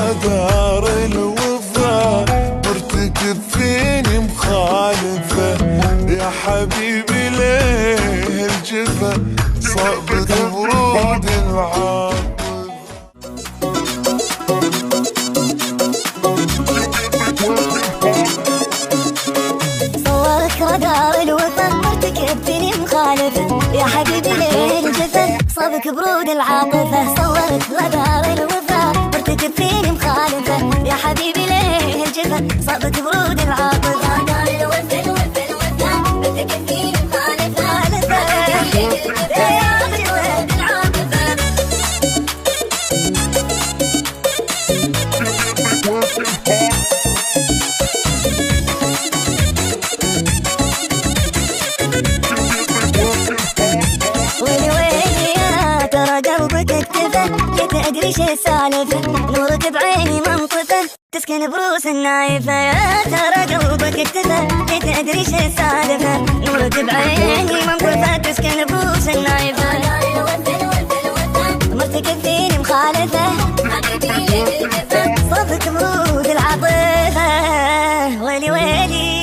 دار الوفا مرتكب فيني مخالفة، يا حبيبي ليه الجفا صابت برود العاطفة. صورك دار الوفا مرتكب فيني مخالفة، يا حبيبي ليه الجفا صابك برود العاطفة. صورك دار الوفا مرتكب فيني مخالفة، يا حبيبي ليه الجفا صابك برود العاطفة. دار الوفا الوفا الوفا مرتكب فيني مخالفة، تدري شي السالفة، نورك بعيني منطفة تسكن بروس النايفة. يا ترى قلبك اكتفى، تدري شي السالفة، نورك بعيني منطفة تسكن بروس النايفة. مرتكب فيني مخالفة، صوتك برود العاطفة. ويلي ويلي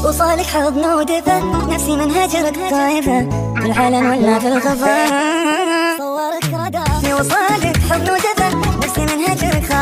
وصالك حضن ودفى، نفسي من هجرك خايفة في العلن ولا في الخفا. صورك ردى وصالك حضن ودفى، نفسي من هجرك خايفة